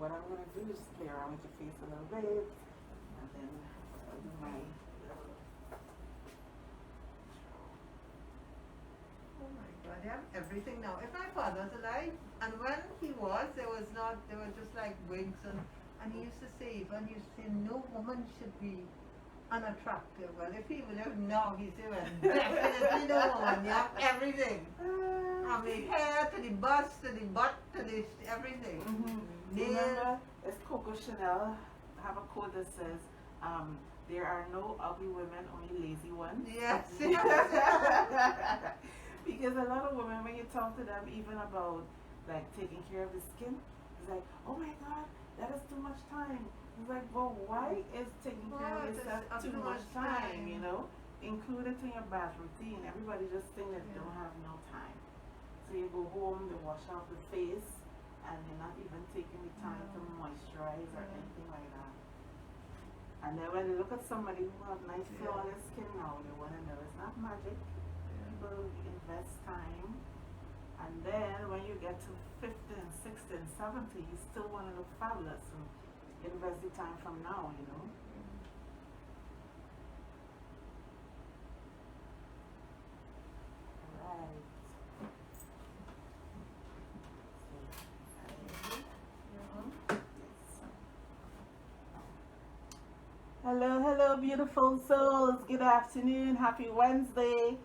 what I'm going to do is play around with your face a little bit, and then I'll do my little. Oh my God, they have everything now. If my father was alive, and when he was, there was not, there were just like wigs, and he used to say, even he used to say, no woman should be unattractive. Well, if he would live now, he'd say, well, definitely no woman, you have everything. From the hair to the bust to the butt to the everything. Remember, it's Coco Chanel. Have a quote that says, there are no ugly women, only lazy ones. Yes. Because a lot of women, when you talk to them even about like taking care of the skin, it's like, oh my God, that is too much time. It's like, well, why is taking care of yourself too much time, you know? Include it in your bath routine. Everybody just think that they don't have no time. So you go home, they wash off the face, and you're not even taking the time to moisturize or anything like that. And then when they look at somebody who have nice flawless skin now, they want to know it's not magic. People invest time. And then when you get to 50 and 60 and 70, you still want to look fabulous. So invest the time from now, you know. Right. Hello, hello, beautiful souls. Good afternoon. Happy Wednesday.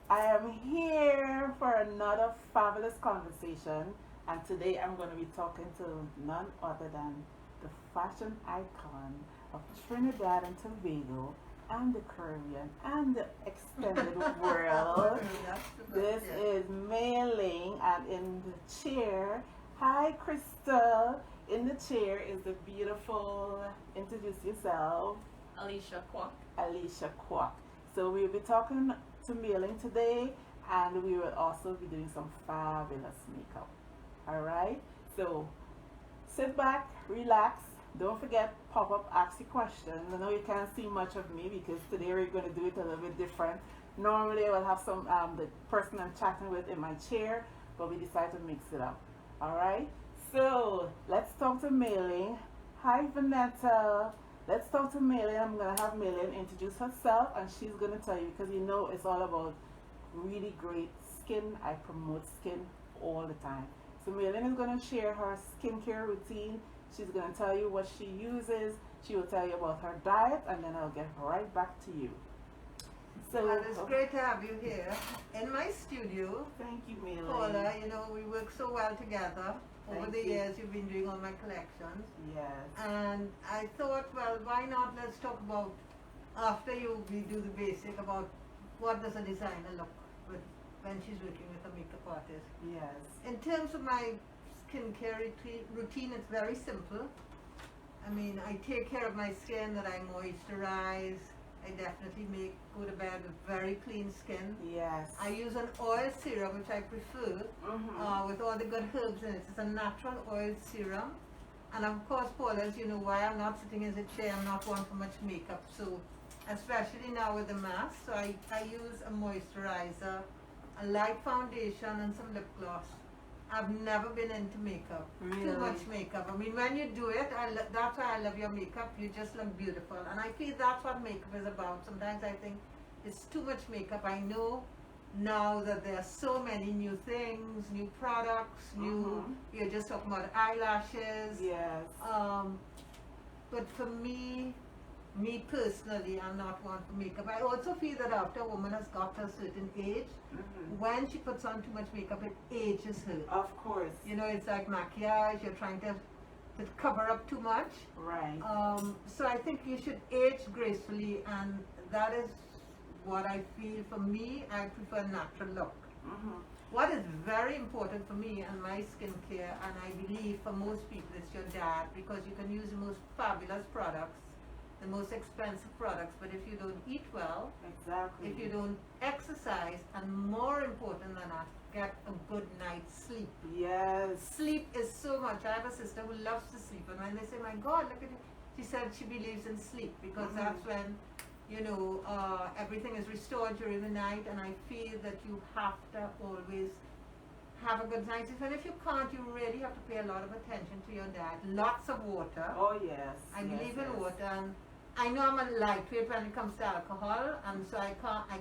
I am here for another fabulous conversation, and today I'm going to be talking to none other than the fashion icon of Trinidad and Tobago and the Caribbean and the extended world. This is Meiling, and in the chair, hi Crystal. In the chair is the beautiful, introduce yourself. Alicia Kwok. Alicia Kwok. So we'll be talking to Meiling today, and we will also be doing some fabulous makeup. Alright? So sit back, relax. Don't forget, pop up, ask your questions. I know you can't see much of me because today we're going to do it a little bit different. Normally I will have some the person I'm chatting with in my chair, but we decided to mix it up. Alright? So let's talk to Meiling. Hi Vanetta. Let's talk to Meiling. I'm going to have Meiling introduce herself, and she's going to tell you, because you know it's all about really great skin. I promote skin all the time. So Meiling is going to share her skincare routine. She's going to tell you what she uses. She will tell you about her diet, and then I'll get right back to you. So well, it's great to have you here in my studio. Thank you, Meiling. Paula, you know, we work so well together. Over Thank the you. years, you've been doing all my collections. Yes. And I thought, well, why not let's talk about, after we do the basic, about what does a designer look with when she's working with a makeup artist. Yes. In terms of my skincare routine, it's very simple. I mean, I take care of my skin, that I moisturize. I definitely go to bed with very clean skin. Yes. I use an oil serum, which I prefer, with all the good herbs in it. It's a natural oil serum. And of course, Paula, as you know, why I'm not sitting in a chair, I'm not one for much makeup. So, especially now with the mask, so I use a moisturizer, a light foundation, and some lip gloss. I've never been into makeup, too much makeup. I mean, when you do it, that's why I love your makeup. You just look beautiful. And I feel that's what makeup is about. Sometimes I think it's too much makeup. I know now that there are so many new things, new products, you're just talking about eyelashes. Yes. But for me personally, I'm not one for makeup. I also feel that after a woman has got to a certain age, when she puts on too much makeup, it ages her. Of course. You know, it's like maquillage, you're trying to cover up too much. Right. So I think you should age gracefully, and that is what I feel. For me, I prefer natural look. What is very important for me and my skincare, and I believe for most people, it's your diet, because you can use the most fabulous products, the most expensive products, but if you don't eat well, exactly, if you don't exercise, and more important than that, get a good night's sleep. Yes. Sleep is so much. I have a sister who loves to sleep, and when they say, my God, look at it, she said she believes in sleep, because that's when, you know, everything is restored during the night, and I feel that you have to always have a good night's sleep. And if you can't, you really have to pay a lot of attention to your diet. Lots of water. Oh yes. I believe in water, and I know I'm a lightweight when it comes to alcohol, and so I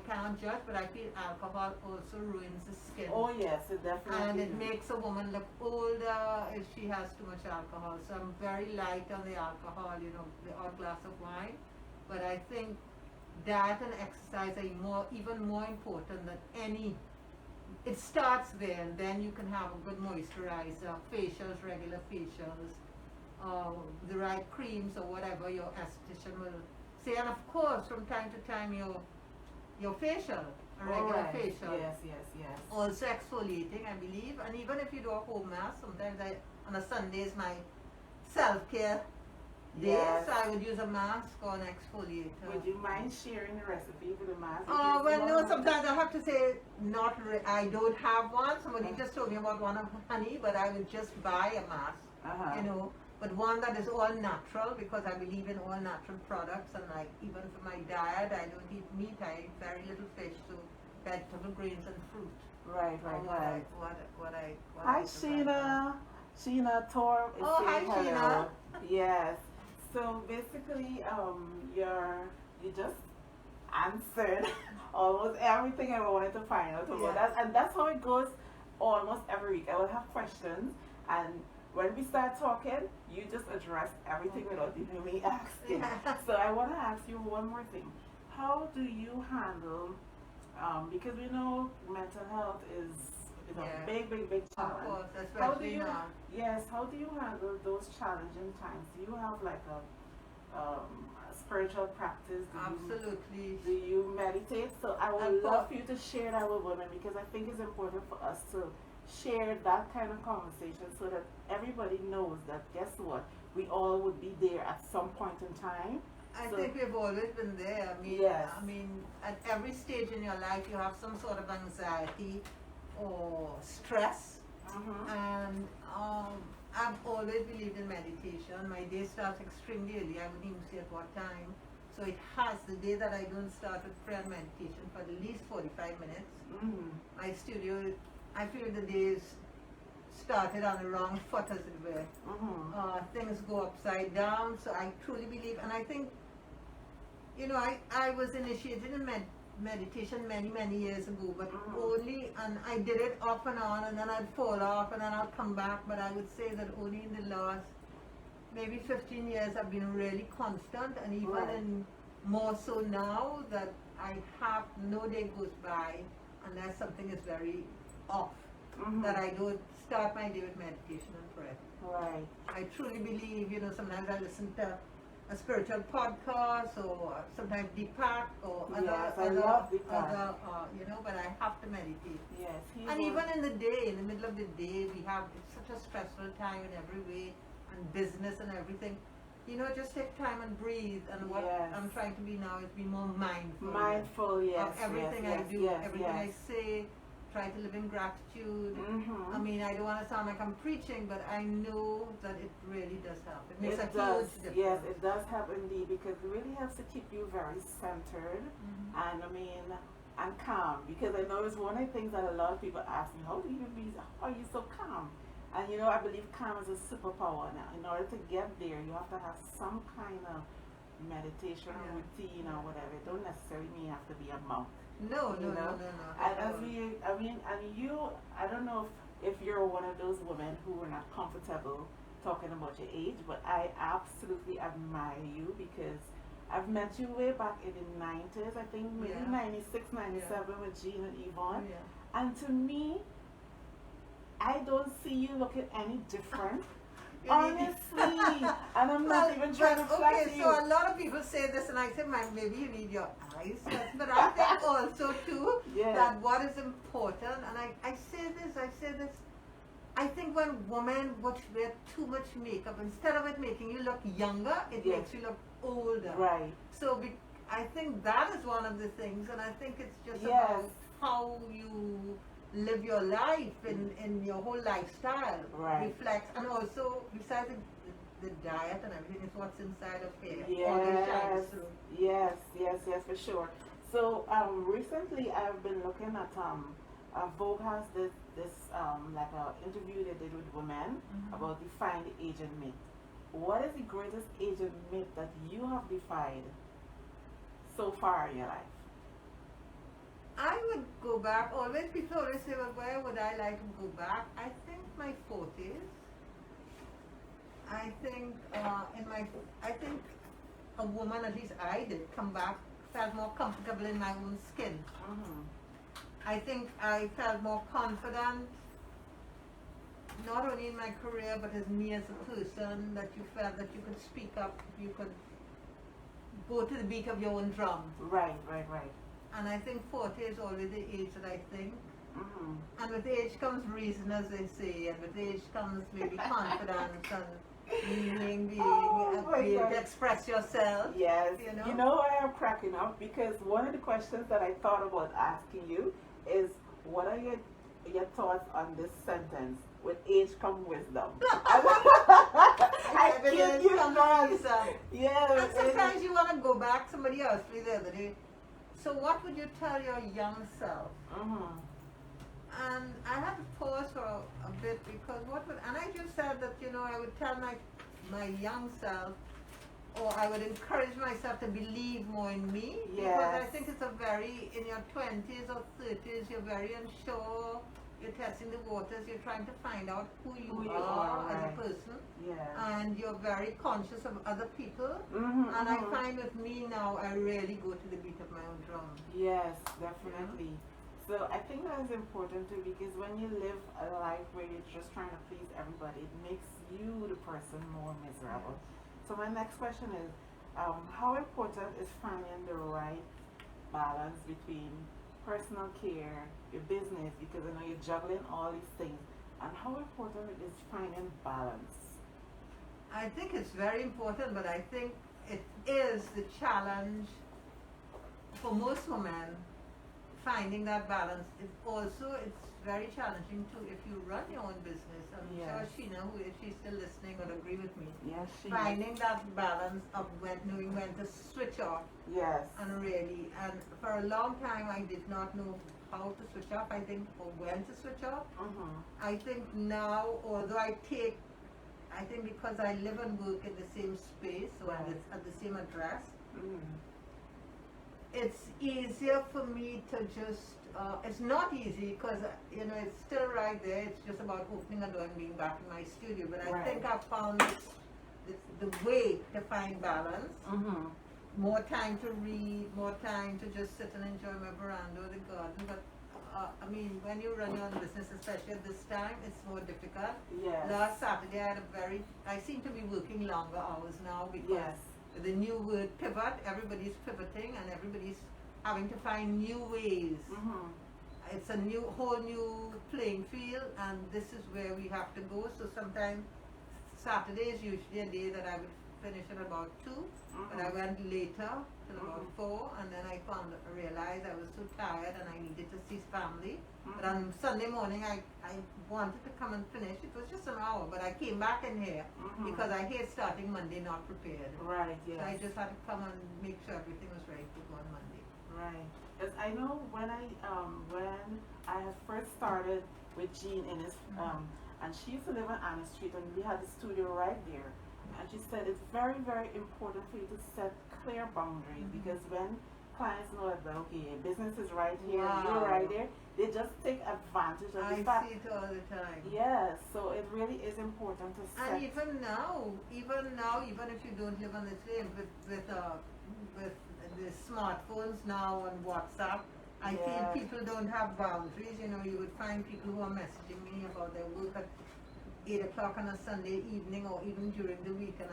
cannot judge, but I feel alcohol also ruins the skin. Oh yes, it definitely. And it makes a woman look older if she has too much alcohol. So I'm very light on the alcohol, you know, the odd glass of wine. But I think diet and exercise are even more important than any. It starts there, and then you can have a good moisturizer, facials, regular facials, the right creams or whatever your esthetician will say. And of course, from time to time, your facial, a regular facial. Yes. Also exfoliating, I believe. And even if you do a home mask, sometimes on a Sunday is my self-care day, so I would use a mask or an exfoliator. Would you mind sharing the recipe for the mask? Oh, well, no, sometimes I have to say, I don't have one. Somebody just told me about one of honey, but I would just buy a mask, you know, but one that is all natural, because I believe in all natural products. And like, even for my diet, I don't eat meat, I eat very little fish, so vegetable, grains, and fruit. Right. Hi, Sheena. Sheena Torp is saying hi, hello. Sheena. Yes. So basically, you just answered almost everything I wanted to find out about that, and that's how it goes almost every week. I will have questions, and when we start talking, you just address everything without even me asking. So I want to ask you one more thing. How do you handle, because we know mental health is a big challenge. Of course, especially now. Yes, how do you handle those challenging times? Do you have like a spiritual practice? Absolutely. Do you meditate? So I would love for you to share that with women, because I think it's important for us to share that kind of conversation so that everybody knows that, guess what, we all would be there at some point in time. I think we've always been there. I mean, at every stage in your life, you have some sort of anxiety or stress. And I've always believed in meditation. My day starts extremely early. I wouldn't even say at what time. So it has, the day that I don't start with prayer and meditation for at least 45 minutes. My studio, I feel the days started on the wrong foot, as it were. Things go upside down. So I truly believe, and I think, you know, I was initiated in meditation many years ago, but and I did it off and on, and then I'd fall off, and then I'd come back. But I would say that only in the last maybe 15 years I've been really constant, and even in more so now, that I have no day goes by unless something is very off, that I don't start my day with meditation and prayer. I truly believe, you know, sometimes I listen to a spiritual podcast, or sometimes Deepak, or other, you know, but I have to meditate. And even in the day, in the middle of the day, it's such a stressful time in every way, and business and everything. You know, just take time and breathe. And what I'm trying to be now is be more mindful. Of everything I do, everything I say. Try to live in gratitude. I mean, I don't want to sound like I'm preaching, but I know that it really does help. It makes a huge difference. Yes, it does help indeed, because it really helps to keep you very centered and and calm. Because I know it's one of the things that a lot of people ask me, how are you so calm? And you know, I believe calm is a superpower now. In order to get there, you have to have some kind of meditation routine or whatever. It don't necessarily mean you have to be a monk. No. And I don't know if you're one of those women who are not comfortable talking about your age, but I absolutely admire you, because I've met you way back in the 90s, I think maybe 96, 97 with Jean and Yvonne. And to me, I don't see you looking any different. Honestly, and I'm not even trying to flatter you. So a lot of people say this, and I say, maybe you need your eyes. But I think also too that what is important, and I say this, I think when women wear too much makeup, instead of it making you look younger, it makes you look older. So I think that is one of the things, and I think it's just about how you live your life in your whole lifestyle reflects, and also besides the diet and everything, is what's inside of here. Yes, for sure. So recently I've been looking at Vogue has this this like a interview they did with women Mhm. about define the agent myth. What is the greatest agent myth that you have defied so far in your life? I would go back. Always people always say, well, where would I like to go back? I think my 40s. I think I think a woman, at least I did, come back, felt more comfortable in my own skin. Mm-hmm. I think I felt more confident, not only in my career, but as me as a person, that you felt that you could speak up, you could go to the beat of your own drum. Right. And I think 40 is always the age that I think. Mm-hmm. And with age comes reason, as they say, and with age comes maybe confidence and being Oh my able God. to express yourself. Yes. You know? Why I'm cracking up? Because one of the questions that I thought about asking you is, what are your thoughts on this sentence? With age come wisdom. I kid you not. Yes. And sometimes you want to go back. Somebody asked me the other day, so what would you tell your young self? Mm-hmm. And I had to pause for a bit because and I just said that, I would tell my young self, or I would encourage myself to believe more in me. Because I Yes. think it's in your 20s or 30s, you're very unsure, you're testing the waters, you're trying to find out who you are as a right. person. Yeah. And you're very conscious of other people. Mm-hmm, And I find with me now, I really go to the beat of my own drum. Yes, definitely. So I think that is important too, because when you live a life where you're just trying to please everybody, it makes you the person more miserable. So my next question is, how important is finding the right balance between personal care, your business, because I know you're juggling all these things, and how important it is finding balance? I think it's very important, but I think it is the challenge for most women, finding that balance. It's very challenging too if you run your own business. I'm sure Yes. Sheena, who if she's still listening, would agree with me. Yes, she. Finding that balance of knowing when to switch off Yes. and for a long time I did not know how to switch off, I think, or when to switch off. Mm-hmm. I think now, although I think because I live and work in the same space, or at the same address, Mm-hmm. it's easier for me to just, it's not easy because, it's still right there. It's just about opening a door and being back in my studio. But I think I've found the way to find balance. Mm-hmm. More time to read, more time to just sit and enjoy my veranda or the garden. But, when you run your own business, especially at this time, it's more difficult. Yes. Last Saturday I seem to be working longer hours now because the new word pivot, everybody's pivoting and everybody's having to find new ways. Mm-hmm. It's a whole new playing field, and this is where we have to go. So sometimes Saturday is usually a day that I would finish at about 2, but I went later till about 4, and then I realized I was so tired and I needed to see family. But on Sunday morning I wanted to come and finish. It was just an hour, but I came back in here because I hate starting Monday not prepared. Right, yes. So I just had to come and make sure everything was ready to go on Monday. Right. Because I know when I had first started with Jean in his and she used to live on Anna Street, and we had the studio right there. And she said it's very, very important for you to set clear boundaries, because when clients know that, okay, business is right here, you're right there, they just take advantage of the fact. I see it all the time. Yes, so it really is important to set. And even now, even if you don't live on the same, with the smartphones now and WhatsApp, I feel people don't have boundaries. You would find people who are messaging me about their work at 8 o'clock on a Sunday evening or even during the week, and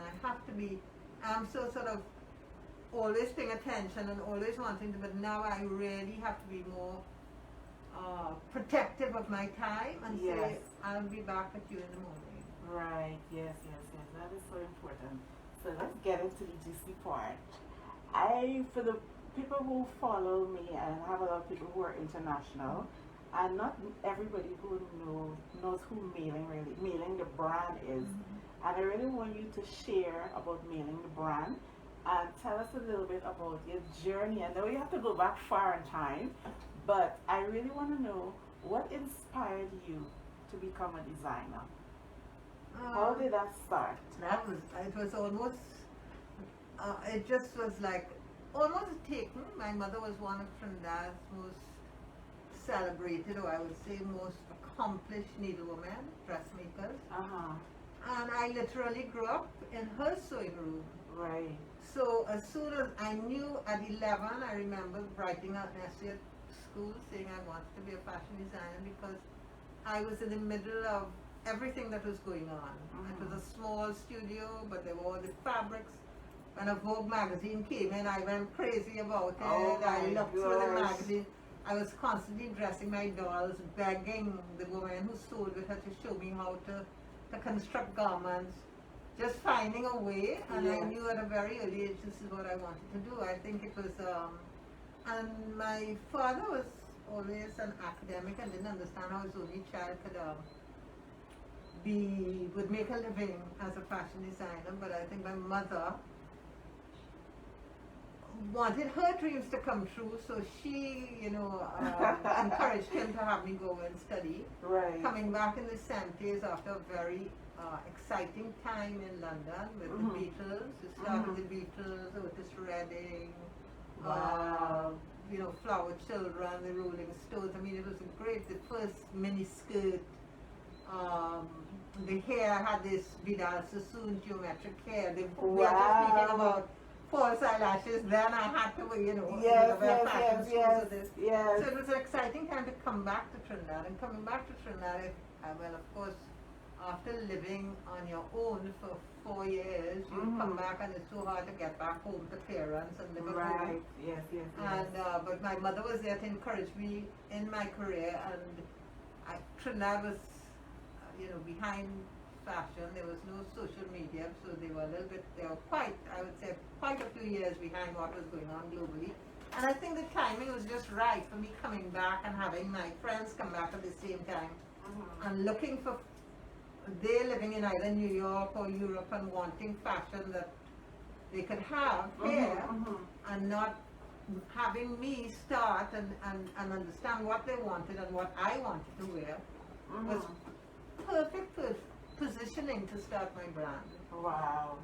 I'm so sort of always paying attention and always wanting to, but now I really have to be more protective of my time and say, I'll be back at you in the morning. Right, yes, that is so important. So let's get into the juicy part. For the people who follow me, and I have a lot of people who are international, and not everybody who knows who Meiling the brand is. And I really want you to share about Meiling the brand and tell us a little bit about your journey. I know you have to go back far in time, but I really want to know what inspired you to become a designer? How Um, did that start? it was almost, it just was like almost taken. My mother was one of Trinidad's most celebrated, or I would say most accomplished needlewomen, dressmakers. Uh-huh. And I literally grew up in her sewing room. Right. So as soon as I knew at 11, I remember writing an essay at school saying I wanted to be a fashion designer because I was in the middle of everything that was going on. It was a small studio, but there were all the fabrics. When a Vogue magazine came in, I went crazy about it. Oh I my looked through the gosh. magazine. I was constantly dressing my dolls, begging the woman who sewed with her to show me how to construct garments, just finding a way. And I Yes. knew at a very early age this is what I wanted to do. I think it was, and my father was always an academic and didn't understand how his only child could would make a living as a fashion designer. But I think my mother wanted her dreams to come true, so she, encouraged him to have me go and study. Right. Coming back in the 70s after a very exciting time in London with the Beatles, the start of the Beatles, Otis Redding, Wow. Flower Children, the Rolling Stones. I mean, it was the first mini skirt. The hair had this Vidal Sassoon geometric hair. We are just speaking about false eyelashes. Then I had to, Yes, wear yes, fashion yes, shoes yes, with this. yes. So it was an exciting time to come back to Trinidad. And coming back to Trinidad, well, of course, after living on your own for 4 years, you come back and it's so hard to get back home to parents and live at home. Right. Yes, yes, yes. And but my mother was there to encourage me in my career, and Trinidad was, behind fashion. There was no social media, so they were quite, I would say, quite a few years behind what was going on globally. And I think the timing was just right for me coming back and having my friends come back at the same time and looking for. They're living in either New York or Europe and wanting fashion that they could have here and not having me start and understand what they wanted and what I wanted to wear was perfect positioning to start my brand. Wow.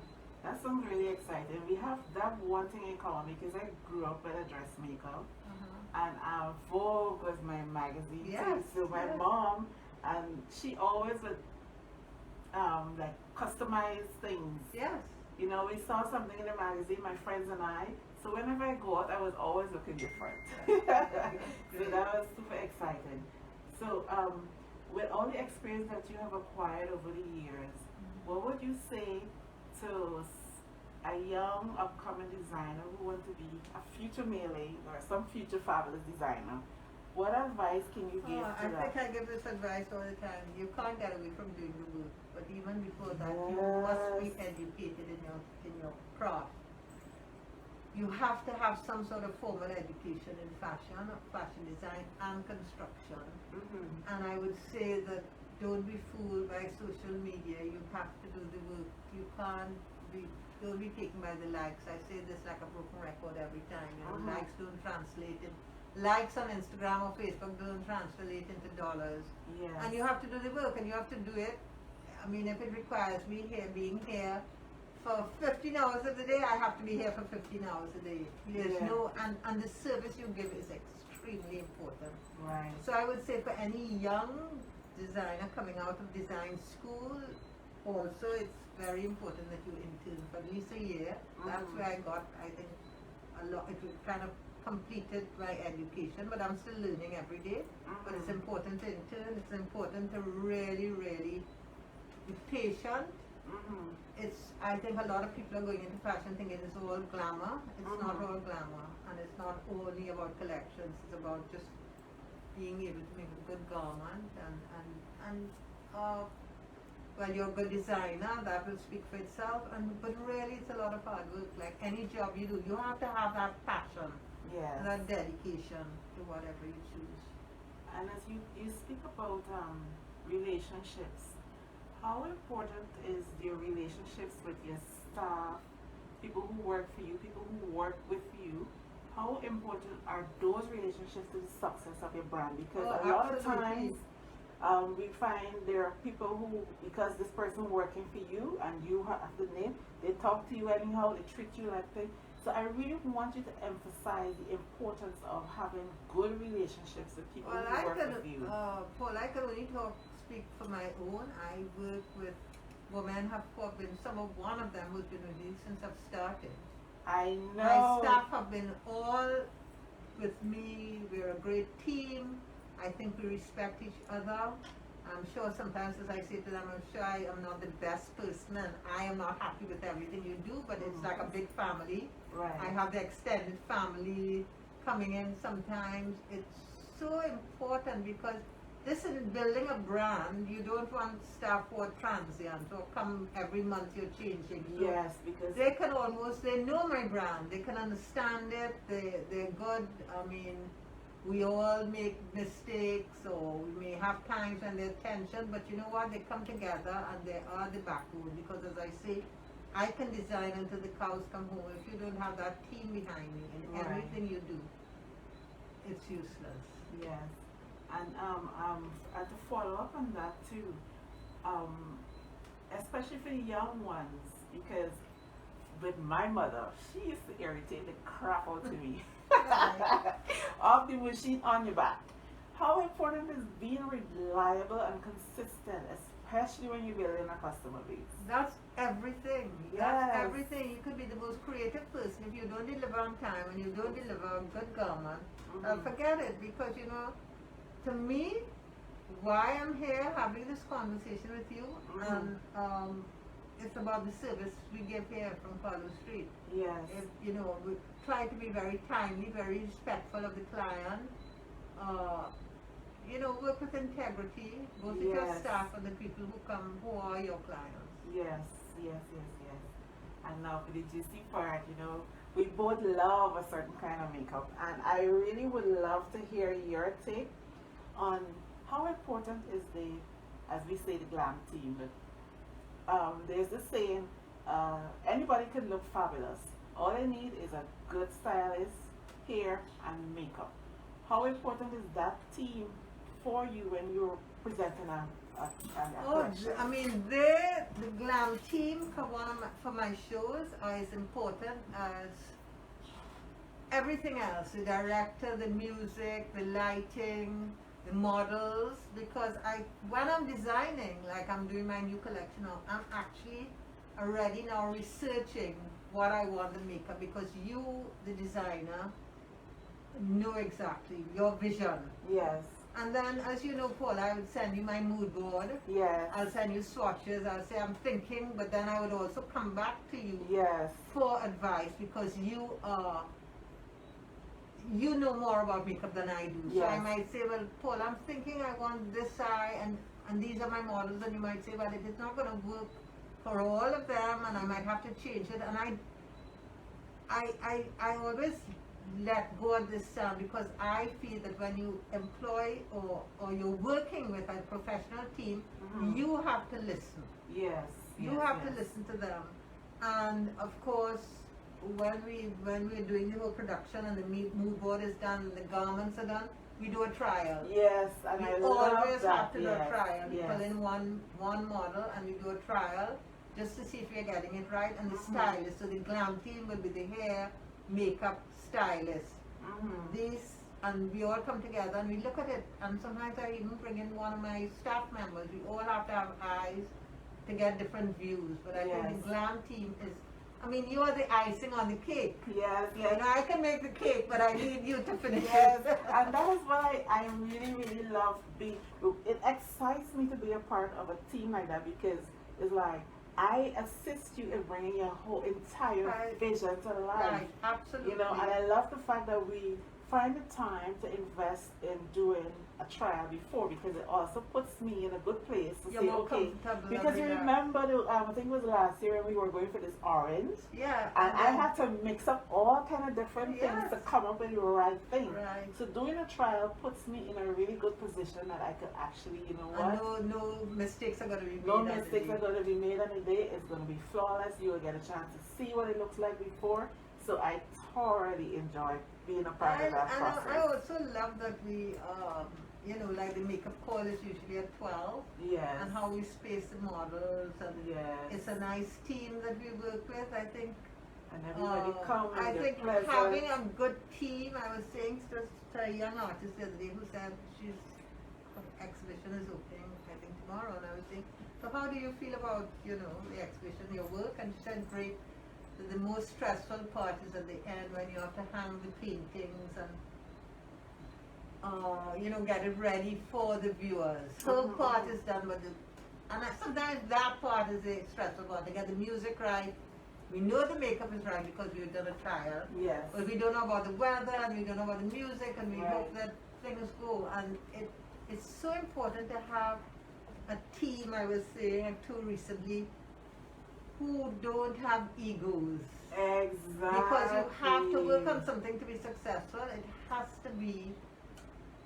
That sounds really exciting. We have that one thing in common because I grew up with a dressmaker and Vogue was my magazine too. So my mom, and she always would like customize things. Yes. We saw something in the magazine, my friends and I. So whenever I go out, I was always looking different. So that was super exciting. So with all the experience that you have acquired over the years, what would you say to a young upcoming designer who wants to be a future Meiling or some future fabulous designer? What advice can you give to I them? think I give this advice all the time. You can't get away from doing the work, but even before that, you must be educated in your craft. You have to have some sort of formal education in fashion design and construction. And I would say that don't be fooled by social media. You have to do the work. You don't be taken by the likes. I say this like a broken record every time. Likes don't translate in. Likes on Instagram or Facebook don't translate into dollars. Yes. And you have to do the work, and you have to do it. I mean, if it requires me being here for 15 hours of the day, I have to be here for 15 hours a day. There's and the service you give is extremely important. Right. So I would say for any young designer coming out of design school, also it's very important that you intern for at least a year. That's where I got, I think, a lot. It kind of completed my education, but I'm still learning every day. But it's important to intern. It's important to really, really be patient. I think a lot of people are going into fashion thinking it's all glamour. It's not all glamour, and it's not only about collections. It's about just being able to make a good garment and well, you're a good designer, that will speak for itself. But really, it's a lot of hard work. Like any job you do, you have to have that passion. Yes. That dedication to whatever you choose. And as you speak about relationships, how important is your relationships with your staff, people who work for you, people who work with you, how important are those relationships to the success of your brand? Because Oh, a lot of absolutely. times we find there are people who, because this person working for you and you have the name, they talk to you anyhow, they treat you like thing. So I really want you to emphasize the importance of having good relationships with people Well, who I work can, with you. Paul, I can only speak for my own. I work with women, have been one of them who's been with me since I've started. I My know. staff have been all with me. We're a great team. I think we respect each other. I'm sure sometimes, as I say to them, I'm sure I am not the best person and I am not happy with everything you do, but it's like a big family. Right. I have the extended family coming in sometimes. It's so important because this is building a brand. You don't want staff who are transient or come every month you're changing. So Yes, because they can they know my brand. They can understand it. They're good. I mean, we all make mistakes or we may have times when there's tension, but you know what? They come together and they are the backbone because as I say, I can design until the cows come home. If you don't have that team behind me in Right. everything you do, it's useless. yes, and to follow up on that too, especially for the young ones, because with my mother, she used to irritate the crap out of me. Off the machine on your back. How important is being reliable and consistent, especially when you're building a customer base? That's everything. Yes. That's everything. You could be the most creative person if you don't deliver on time and you don't deliver a good garment. Forget it because you know, to me, why I'm here having this conversation with you, and it's about the service we give here from Carlo Street. Yes. If, you know, we try to be very timely, very respectful of the client. You know, work with integrity, both with your Yes. staff and the people who are your clients. Yes, yes, yes, yes. And now for the juicy part, you know, we both love a certain kind of makeup, and I really would love to hear your take on how important is as we say, the glam team. But there's this saying, anybody can look fabulous. All they need is a good stylist, hair, and makeup. How important is that team for you when you're presenting a collection? I mean, the glam team for my shows are as important as everything else. The director, the music, the lighting, the models. Because when I'm designing, like I'm doing my new collection now, I'm actually already now researching what I want the makeup because you, the designer, know exactly your vision. Yes. And then, as you know, Paul, I would send you my mood board. Yes. I'll send you swatches. I'll say I'm thinking, but then I would also come back to you Yes. for advice because you know more about makeup than I do. So I Yes. might say, well, Paul, I'm thinking I want this eye and these are my models, and you might say, well, it is not going to work for all of them, and I might have to change it. And I always let go of this because I feel that when you employ or you're working with a professional team, you have to listen. Yes. You have to listen to them. And of course, when we're doing the whole production and the mood board is done and the garments are done, we do a trial. Yes, and We I love always that. have to do a trial. We Yes. pull in one model and we do a trial just to see if we're getting it right. And the stylist, so the glam team will be the hair, makeup, stylist. And we all come together and we look at it. And sometimes I even bring in one of my staff members. We all have to have eyes to get different views. But I think the glam team is, I mean, you are the icing on the cake. Yes, You yes. know, I can make the cake, but I need you to finish Yes, it. and that is why I really, really love being. It excites me to be a part of a team like that because it's like I assist you in bringing your whole entire Right. vision to life. Right, absolutely. You know, and I love the fact that we find the time to invest in doing a trial before because it also puts me in a good place to You're say, more okay, comfortable because you with that. remember, I think it was last year when we were going for this orange. Yeah. And I had to mix up all kind of different things Yes. to come up with the right thing. Right. So doing a trial puts me in a really good position that I could actually, you know And what? no mistakes are going to be made. No on the mistakes day. are going to be made on the day. It's going to be flawless. You will get a chance to see what it looks like before. So I thoroughly enjoy being a part of that process. I also love that we, like the makeup call is usually at 12. Yes. And how we space the models, and yes. it's a nice team that we work with, I think. And everybody comes. I think pleasant. having a good team, I was saying to a young artist the other day who said her exhibition is opening, I think tomorrow, and I was saying, so how do you feel about, the exhibition, your work? And she said, great. The most stressful part is at the end when you have to hang the paintings and get it ready for the viewers. Her part is done, but sometimes that part is the stressful part. To get the music right. We know the makeup is right because we've done a trial. Yes. But we don't know about the weather, and we don't know about the music, and we right. hope that things go. And it's so important to have a team, I was saying too recently, who don't have egos. Exactly. Because you have to work on something to be successful. It has to be,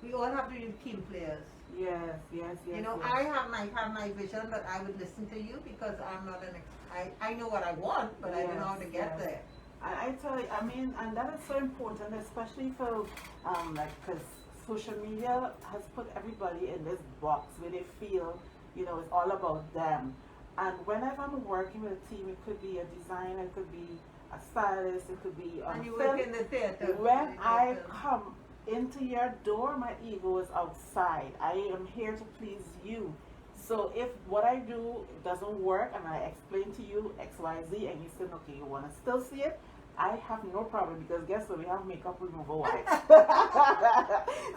we all have to be team players. Yes. Yes. I have my vision, but I would listen to you because I'm not I know what I want, but I don't know how to get there. I tell you, and that is so important, especially for, because social media has put everybody in this box where they feel, it's all about them. And whenever I'm working with a team, it could be a designer, it could be a stylist, it could be and you work in the theater. When I come into your door, my ego is outside. I am here to please you. So if what I do doesn't work and I explain to you X, Y, Z, and you say, okay, you want to still see it, I have no problem, because guess what? We have makeup removal wipes.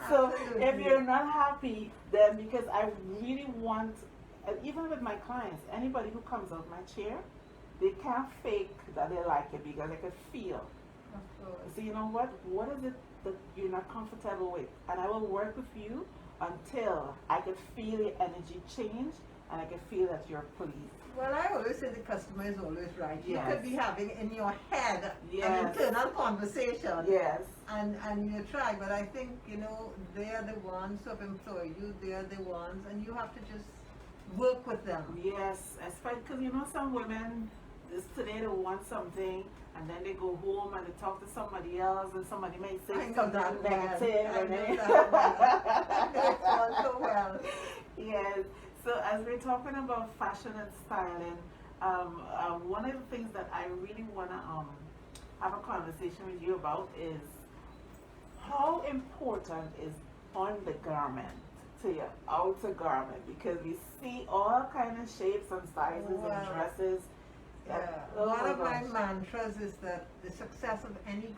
So if you're not happy, then because I really want, and even with my clients, anybody who comes out my chair, they can't fake that they like it because I can feel. So you know what? What is it that you're not comfortable with? And I will work with you until I can feel the energy change and I can feel that you're pleased. Well, I always say the customer is always right. Yes. You could be having in your head yes. an internal conversation. Yes. And you try, but I think, they are the ones who have employed you, they are the ones, and you have to just work with them. Yes, especially because some women, today they want something, and then they go home and they talk to somebody else, and somebody may say something negative. I know that well. I know it all so well. Yes. So as we're talking about fashion and styling, one of the things that I really want to have a conversation with you about is how important is undergarment to your outer garment, because we see all kind of shapes and sizes and dresses. One of my mantras is that the success of any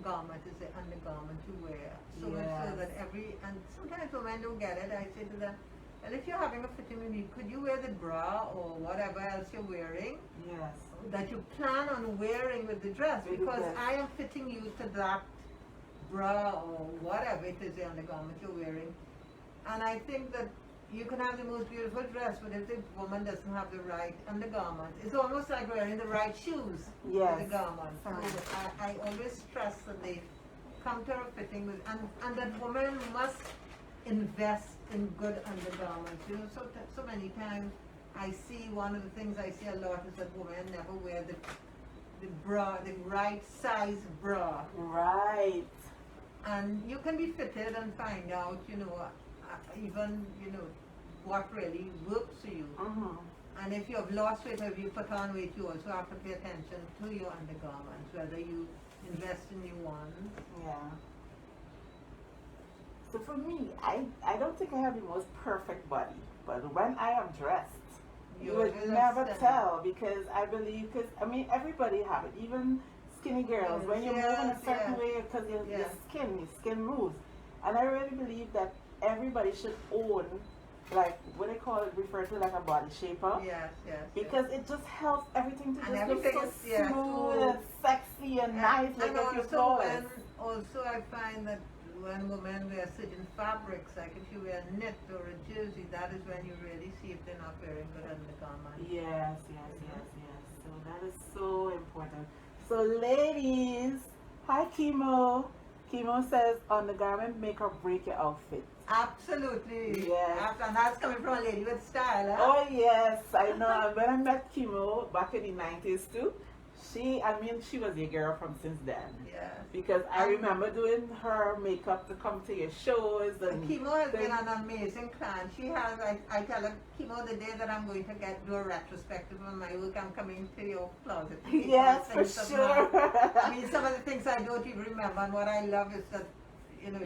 garment is the undergarment you wear. So much so that and sometimes when don't get it, I say to them, well, if you're having a fitting with me, could you wear the bra or whatever else you're wearing? Yes. That you plan on wearing with the dress, because I am fitting you to that bra or whatever it is the undergarment you're wearing. And I think that you can have the most beautiful dress, but if the woman doesn't have the right undergarment, it's almost like wearing the right shoes with the garment. So I always stress that they come to a fitting with, and that women must invest in good undergarments. So many times I see, one of the things I see a lot is that women never wear the bra, the right size bra. Right. And you can be fitted and find out, even, what really works for you. And if you have lost weight or if you put on weight, you also have to pay attention to your undergarments, whether you invest in new ones. Yeah. So for me, I don't think I have the most perfect body, but when I am dressed, you would never tell, because I believe, everybody have it, even skinny girls, when you move in a certain way, because your skin moves. And I really believe that everybody should own, like, what they call it, referred to like a body shaper. Yes. Because it just helps everything to and just look so smooth and sexy and nice, like if you're flawless. Also, I find that when women wear certain fabrics, like if you wear knit or a jersey, that is when you really see if they're not wearing good undergarment. Yes. So that is so important. So ladies, hi Kimo. Kimo says undergarment make or break your outfit. Absolutely. Yes. And that's coming from a lady with style, huh? Oh yes, I know. When I met Kimo back in the 90s too, she was your girl from since then. Yes. Because I remember doing her makeup to come to your shows and Kimo has been an amazing client. She has, I tell her, Kimo, the day that I'm going to do a retrospective on my work, I'm coming to your closet. Yes, for sure. I mean, some of the things I don't even remember, and what I love is that,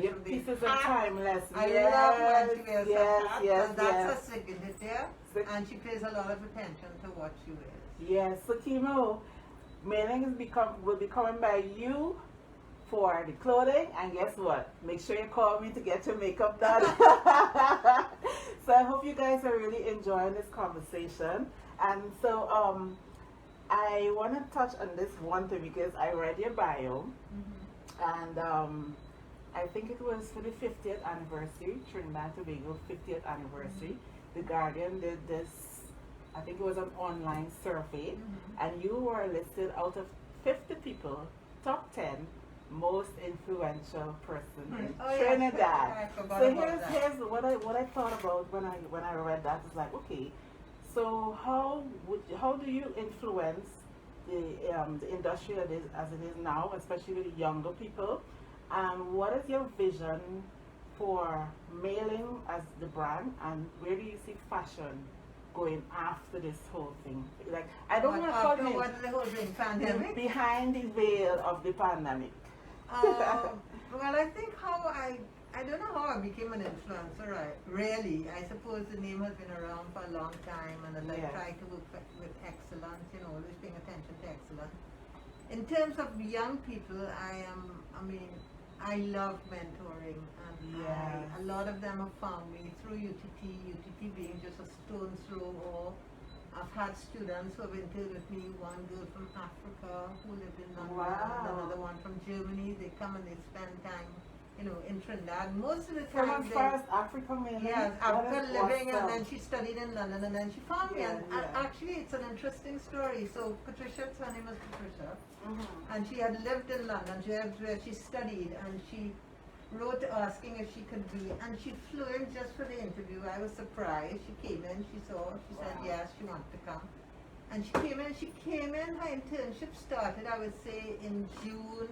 your pieces are timeless. I love when she wears a hat. Yes, that's her signature, and she pays a lot of attention to what she wears. Yes, so Kimo, Meiling will be coming by you for the clothing, and guess what? Make sure you call me to get your makeup done. So I hope you guys are really enjoying this conversation. And so I want to touch on this one thing because I read your bio, and I think it was for the 50th anniversary, Trinidad and Tobago 50th anniversary. The Guardian did this, I think it was an online survey, and you were listed out of 50 people, top 10 most influential person in Trinidad. So here's what I thought about when I read that. It's like, okay, so how do you influence the industry as it is now, especially with younger people? And what is your vision for Meiling as the brand, and where do you see fashion going after this whole thing? Like, I don't want to call it what the whole thing, pandemic? Behind the veil of the pandemic. Well, I think I don't know how I became an influencer, really. I suppose the name has been around for a long time, and as I try to work with excellence, always paying attention to excellence. In terms of young people, I love mentoring, and a lot of them have found me through UTT being just a stone's throw, or I've had students who have interned with me, one girl from Africa who lived in London, and another one from Germany. They come and they spend time, in Trinidad. Most of the time first Africa, yes, Africa living, and then she studied in London, and then she found me. And actually, it's an interesting story. So Patricia, her name is Patricia, and she had lived in London. Where she studied, and she wrote asking if she could be, and she flew in just for the interview. I was surprised. She came in, she said yes, she wanted to come. And she came in, her internship started, I would say, in June,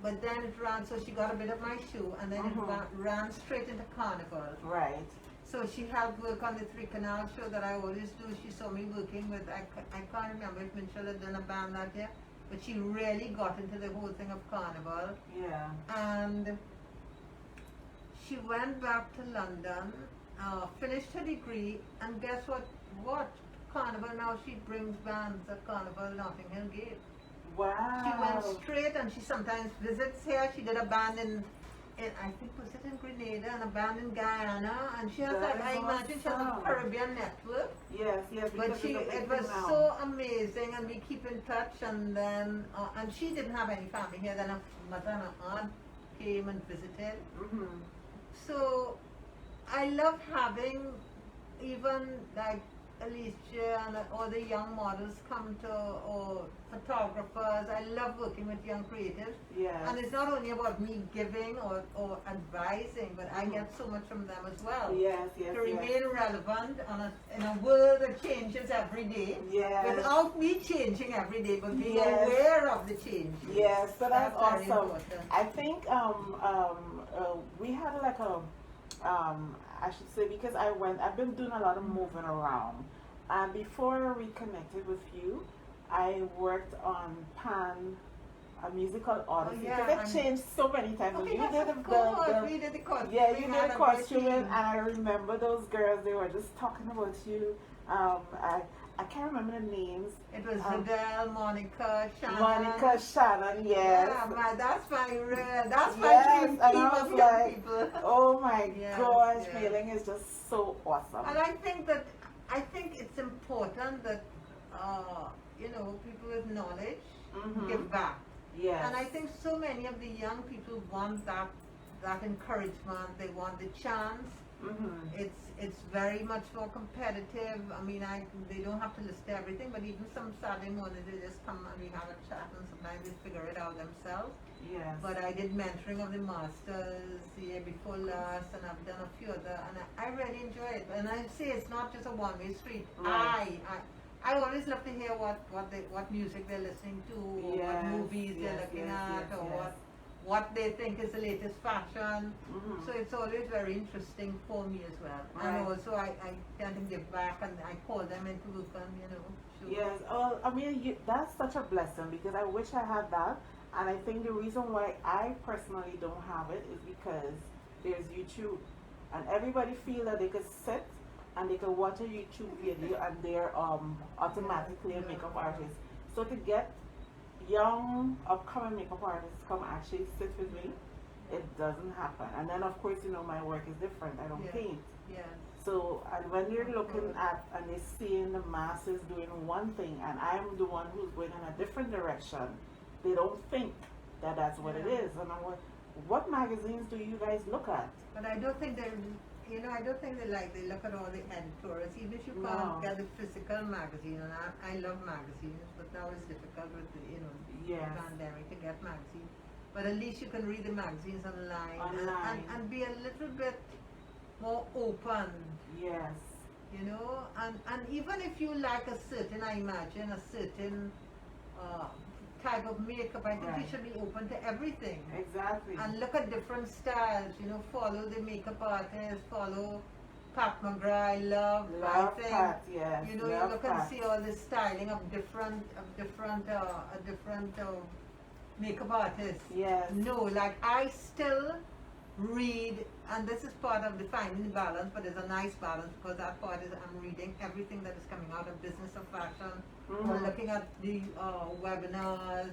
but then it ran, so she got a bit of my show, and then it ran straight into Carnival. Right. So she helped work on the Three Canal show that I always do. She saw me working with, I can't remember if Mitchell had done a band that year, but she really got into the whole thing of Carnival. Yeah. And she went back to London, finished her degree, and guess what? Carnival now, she brings bands at Carnival Notting Hill Gate. Wow. She went straight, and she sometimes visits here. She did a band in I think, was it in Grenada, and a band in Guyana, and she has I imagine she has a Caribbean network. Yes. But it was so amazing, and we keep in touch, and then, and she didn't have any family here, then her mother and her aunt came and visited. So I love having even like Alicia and all the young models come to, or photographers. I love working with young creatives. And it's not only about me giving or advising, but I get so much from them as well. To remain relevant in a world that changes every day. Without me changing every day, but being aware of the change. So that's awesome. I think we had like a I should say, because I've been doing a lot of moving around. And before we connected with you, I worked on a musical odyssey. Because it changed so many times. Okay, you did the costume. Yeah, you did the costuming, and I remember those girls. They were just talking about you. I can't remember the names. It was Adele, Monica, Shannon. Monica, Shannon, yes. Yeah, that's my dream team of young people. Oh my gosh, Meiling is just so awesome. And I think it's important that people with knowledge give back. And I think so many of the young people want that encouragement. They want the chance. It's very much more competitive. I mean, they don't have to list everything, but even some Saturday morning they just come and we have a chat, and sometimes they figure it out themselves. But I did mentoring of the masters the year before last, and I've done a few other, and I really enjoy it. And I say it's not just a one-way street. I always love to hear what music they're listening to, or what movies they're looking at, or what they think is the latest fashion. So it's always very interesting for me as well. Right. And also I tend to give back, and I call them into group and show. Yes, I mean, that's such a blessing because I wish I had that. And I think the reason why I personally don't have it is because there's YouTube. And everybody feel that they could sit and they can watch a YouTube video and they're automatically a makeup artist. So to get young upcoming makeup artists come actually sit with me, it doesn't happen. And then of course, my work is different. I don't paint. Yeah. So, and when you're looking at and they're seeing the masses doing one thing and I'm the one who's going in a different direction, they don't think that that's what it is. And I'm like, what magazines do you guys look at? But I don't think they look at all the editorials, even if you can't get a physical magazine. And I love magazines, but now it's difficult with the pandemic to get magazines. But at least you can read the magazines online. And be a little bit more open. Yes. And even if you like a certain type of makeup, I think you should be open to everything. Exactly. And look at different styles, follow the makeup artists, follow Pat McGrath, I love Pat, yes. You look and see all the styling of different makeup artists. Yes. No, like I still read, and this is part of the finding the balance, but there's a nice balance because that part is I'm reading everything that is coming out of business of fashion. We're looking at the webinars,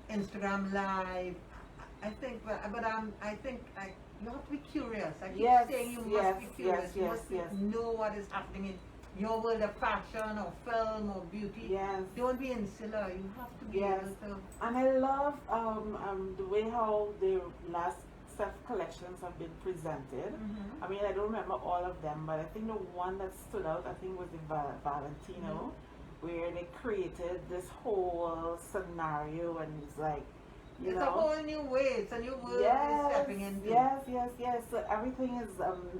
Instagram Live. I think you have to be curious. I keep saying you must be curious. You must know what is happening in your world of fashion or film or beauty. Yes. Don't be insular. You have to be able to. And I love the way how the last set of collections have been presented. I mean, I don't remember all of them, but I think the one that stood out, I think, was the Valentino, where they created this whole scenario, and it's like, it's a whole new way. It's a new world we're stepping into. Yes. So everything is,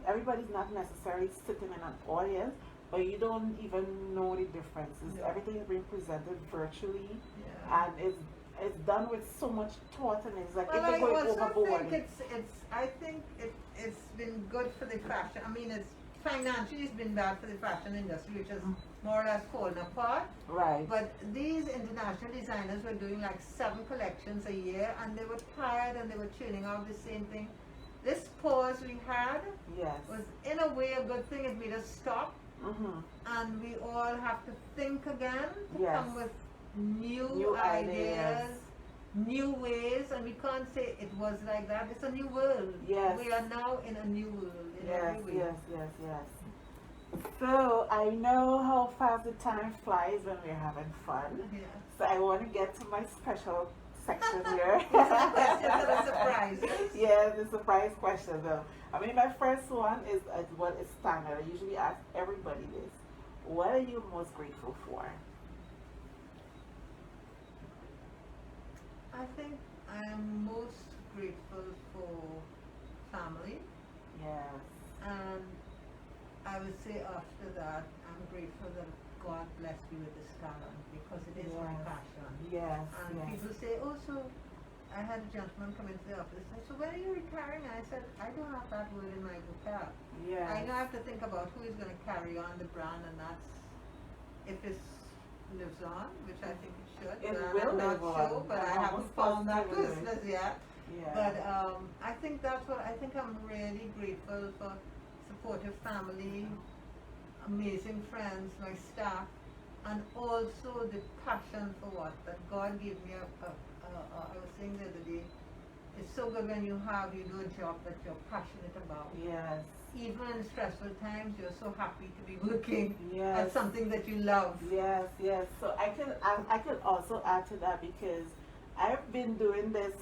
everybody's not necessarily sitting in an audience, but you don't even know the differences. Everything is being presented virtually, and it's done with so much thought, and it's like if you're going overboard. I think it's been good for the fashion. I mean, it's financially it's been bad for the fashion industry, which is more or less falling apart. Right. But these international designers were doing like 7 collections a year, and they were tired, and they were churning out the same thing. This pause we had was in a way a good thing. It made us stop, and we all have to think again to come with new ideas, new ways, and we can't say it was like that. It's a new world. Yes. We are now in a new world in every way. Yes. So I know how fast the time flies when we're having fun. Yeah. So I want to get to my special section here. Questions and surprises. Yeah, the surprise question though. I mean, my first one is what is standard. I usually ask everybody this. What are you most grateful for? I think I am most grateful for family. Yes. And I would say after that, I'm grateful that God blessed me with this talent because it is my passion. Yes. And people say, oh, so I had a gentleman come into the office and say, so when are you retiring? And I said, I don't have that word in my vocab. Yes. I now have to think about who is going to carry on the brand, and that's if it lives on, which I think it should. It but will I'm not live sure, on. but I I'm haven't found that business yet. Yeah. But I think that's what I think. I'm really grateful for supportive family, amazing friends, my staff, and also the passion for what that God gave me. I was saying the other day, it's so good when you do a job that you're passionate about. Yes. Even in stressful times, you're so happy to be working at something that you love. Yes. So I can also add to that because I've been doing this.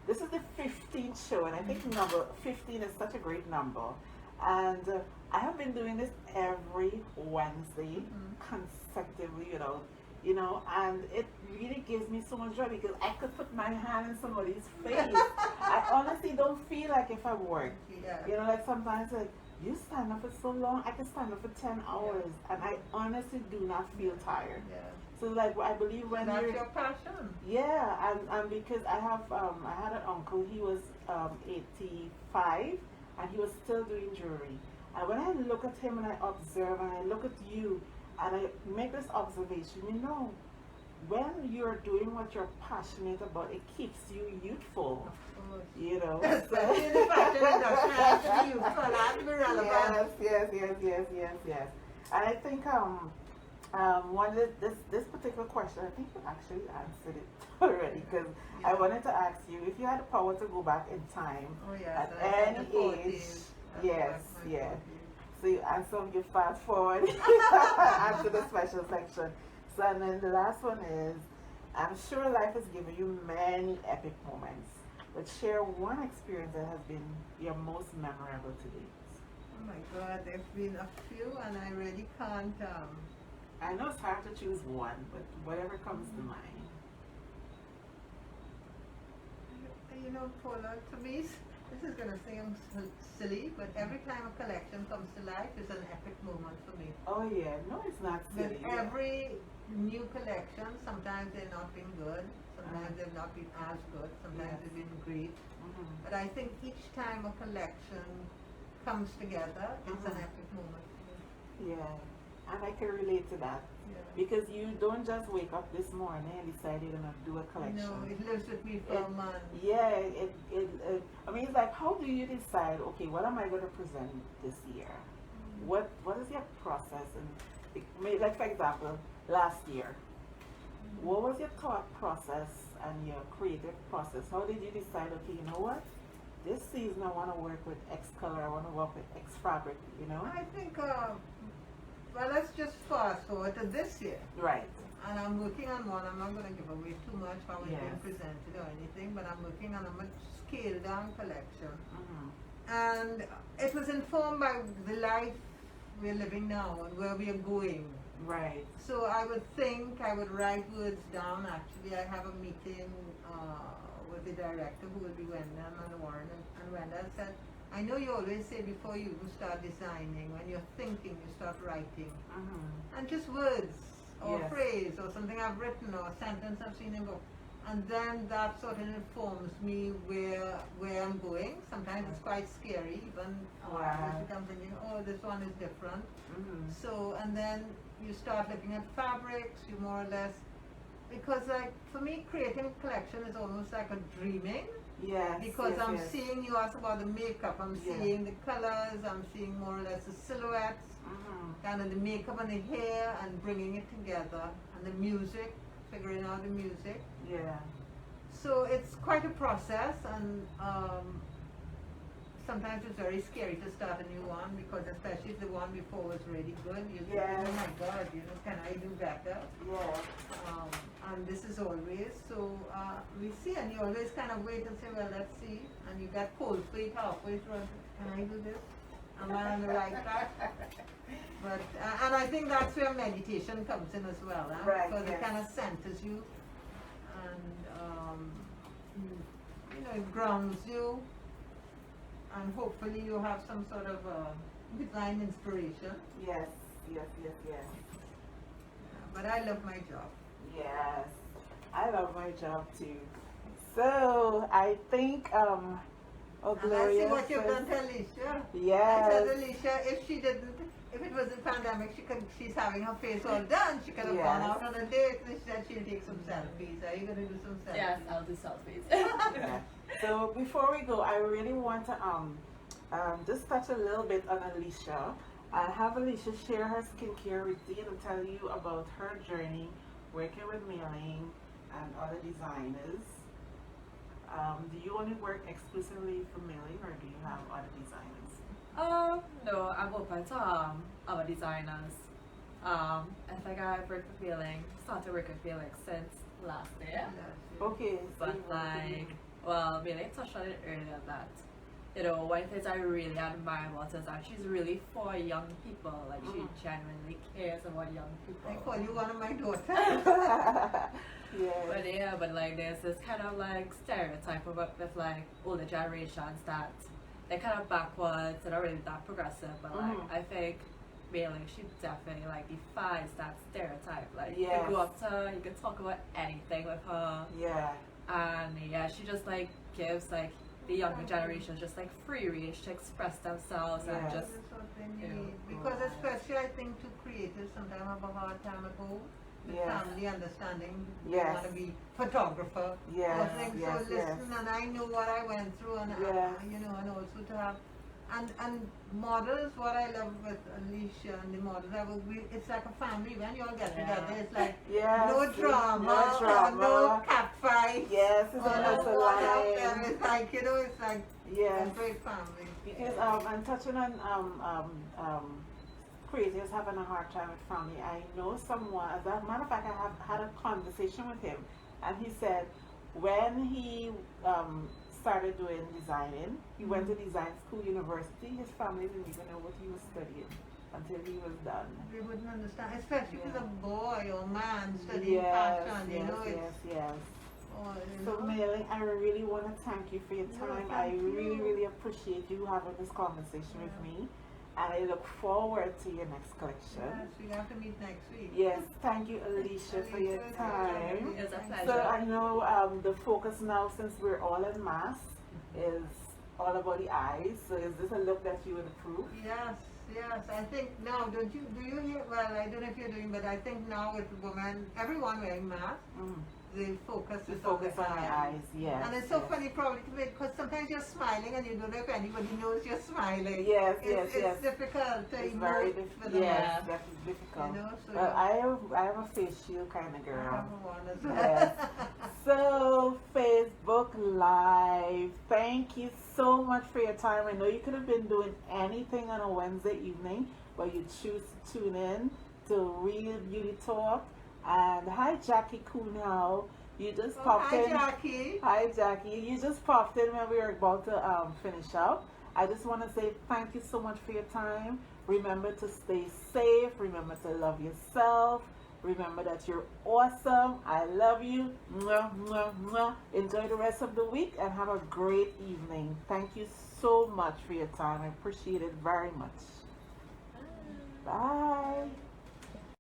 This is the 15th show, and I think number 15 is such a great number. And I have been doing this every Wednesday consecutively, and it really gives me so much joy because I could put my hand in somebody's face. I honestly don't feel like if I work. Yeah. Like sometimes like, You stand up for so long. I can stand up for 10 hours, and I honestly do not feel tired. Yeah. So like I believe when That's you're your passion. yeah, and because I had an uncle. He was 85, and he was still doing jewelry. And when I look at him and I observe and I look at you, and I make this observation, when you're doing what you're passionate about, it keeps you youthful. Of course. You know. Especially in the fashion industry, it has to be youthful, it has to be relevant. Yes. And I think one of this particular question, I think you actually answered it already, because I wanted to ask you if you had the power to go back in time Oh yes, at any age. Yes. So you answer, you fast forward after the special section. So and then the last one is, I'm sure life has given you many epic moments, but share one experience that has been your most memorable to date. Oh my God, there's been a few, and I really can't. I know it's hard to choose one, but whatever comes to mind. You know, Paula, to me, this is going to seem silly, but every time a collection comes to life is an epic moment for me. Oh yeah, no, it's not With silly. every new collection, sometimes they've not been good, sometimes they've not been as good, sometimes they've been great. But I think each time a collection comes together, it's an epic moment for me. Yeah, and I can relate to that. Yeah. Because you don't just wake up this morning and decide you're gonna do a collection. No, it lives with me for a month. Yeah, I mean, it's like, how do you decide? Okay, what am I gonna present this year? What is your process? And like for example, last year, what was your thought process and your creative process? How did you decide? Okay, you know what? This season I want to work with X color. I want to work with X fabric. You know? I think. Well, let's just fast forward to this year. Right. And I'm working on one. I'm not going to give away too much how it's Yes. been presented or anything, but I'm working on a much scaled down collection. And it was informed by the life we're living now and where we are going. Right. So I would think I would write words down. Actually, I have a meeting with the director, who will be Wendell and Warren, and Wendell said, I know you always say before you even start designing, when you're thinking, you start writing. And just words or Yes. phrase or something I've written or a sentence I've seen in a book. And then that sort of informs me where I'm going. Sometimes it's quite scary, even Wow. because I'm thinking, oh, this one is different. So, and then you start looking at fabrics, you more or less, because like for me, creating a collection is almost like a dreaming. Yes. Because yes, I'm yes. seeing, you asked about the makeup, I'm Yeah. seeing the colors, I'm seeing more or less the silhouettes, kind of the makeup and the hair, and bringing it together, and the music, figuring out the music. Yeah. So it's quite a process, and sometimes it's very scary to start a new one, because especially if the one before was really good, you think, Yes. oh my God, can I do better? Yeah. And this is always, so we see, and you always kind of wait and say, well, let's see, and you get cold feet halfway through, can I do this? Am I on the right track? But, and I think that's where meditation comes in as well, Right, because yes. it kind of centers you, and it grounds you, and hopefully you have some sort of divine inspiration. Yes. But I love my job. Yes. I love my job too. So I think And I see Gloria what you've says- done to Alicia. Yes. I said, Alicia, if it was a pandemic, she's having her face all done, she could have gone Yes. out on a date, and she said she'll take some selfies. Are you going to do some selfies? Yes, I'll do selfies. Yeah. So before we go, I really want to just touch a little bit on Alicia. I'll have Alicia share her skincare routine and tell you about her journey working with Meiling and other designers. Do you only work exclusively for Meiling, or do you have other designers? No, I'm open to other designers. I think I've worked with Meiling, started working with Meiling since last year. Okay, so But you work with like, well, Meiling touched on it earlier that, one thing I really admire about her is that she's really for young people. Like, she genuinely cares about young people. I call you one of my daughters. Yeah. But like there's this kind of like stereotype about with like older generations that they're kind of backwards, they're not really that progressive, but like I think Meiling, she definitely like defies that stereotype. Like you Yes. go up to her, you can talk about anything with her, Yeah. and yeah, she just like gives like the younger generation just like free range to express themselves Yes. and just That's what they you know, need. Because especially I think to creators sometimes have a hard time at home with Yes. family understanding. Yes. They want to be photographer Yes, or things. yes, So listen, and I know what I went through, and Yes. you know, and also to have and models. What I love with Alicia and the models, it's like a family. When you all get Yeah. together, it's like Yes. no drama, No drama. no cat fight. Yes, it's or a no nice whatever. line. It's like, you know, it's like Yes. a great family. Because I'm touching on creators having a hard time with family. I know someone, as a matter of fact, I have had a conversation with him, and he said when he started doing designing, he went to design school, university. His family didn't even know what he was studying until he was done. They wouldn't understand, especially if Yeah. it's a boy or man studying Yes, fashion, you yes, know, yes, it's, yes. or, you So, know. Meiling, I really want to thank you for your No, time. I thank really, you. really appreciate you having this conversation with me. And I look forward to your next collection. Yes, we have to meet next week. Yes, thank you, Alicia, for your Alicia, time. it was a Thank pleasure. So I know the focus now, since we're all in mass, is all about the eyes. So is this a look that you would approve? Yes, yes. I think now, do you hear, well, I don't know if you're doing, but I think now with women, everyone wearing masks, the focus The is focus on on the the eyes, yes. And it's so yes. funny probably to make, because sometimes you're smiling and you don't know if anybody knows you're smiling. Yes, It's, yes, it's yes. difficult to It's very emote difficult. with a Yes, mask, definitely difficult. you know, so Well, I have a face shield kind of I girl. have one as well. Yes. So, Facebook Live, thank you so much for your time. I know you could have been doing anything on a Wednesday evening, but you choose to tune in to Real Beauty Talk. And hi, Jackie Kuhnau. You just popped Hi, in. Jackie. Hi, Jackie. You just popped in when we were about to finish up. I just want to say thank you so much for your time. Remember to stay safe. Remember to love yourself. Remember that you're awesome. I love you. Mwah, mwah, mwah. Enjoy the rest of the week and have a great evening. Thank you so much for your time. I appreciate it very much. Bye.